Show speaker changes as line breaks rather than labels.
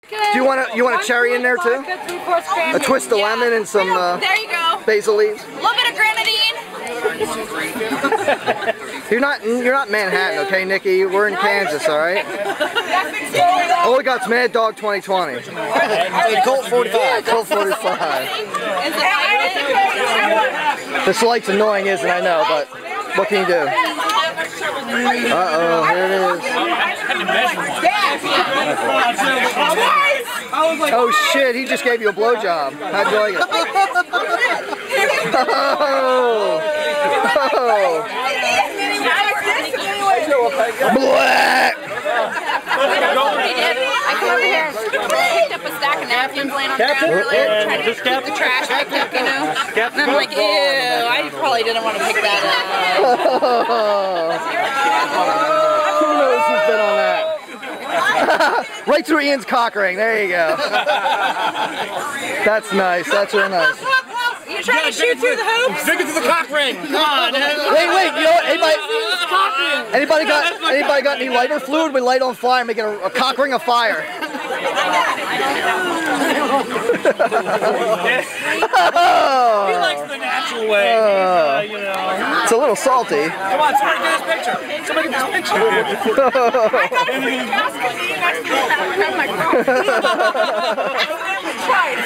Do you want a cherry in there too? A twist of lemon and some
there you go.
basil leaves.
A little bit of grenadine.
You're not Manhattan, okay, Nikki? We're in Kansas, all right? All we got's Mad Dog 2020.
Colt 45.
Colt 45. This light's annoying, isn't it? I know, but what can you do? Uh-oh, here it is. Oh shit, he just gave you a blowjob. How'd you like it? Oh! Oh! Black!
I come over here and picked up a stack of napkins laying on the ground earlier, trying to keep the trash picked up, you know? And I'm like, ew, I probably didn't want to pick that up.
Who knows who's been on that? Right through Ian's cock ring. There you go. That's nice. That's real nice.
You trying to shoot through the hoops?
Stick it to the cock ring. Come on.
Wait. You know what? Anybody got any lighter fluid? We light on fire, making a cock ring of fire.
He likes the natural way. You know.
It's a little salty.
Come on, somebody get his picture. Somebody get his picture.
I thought it was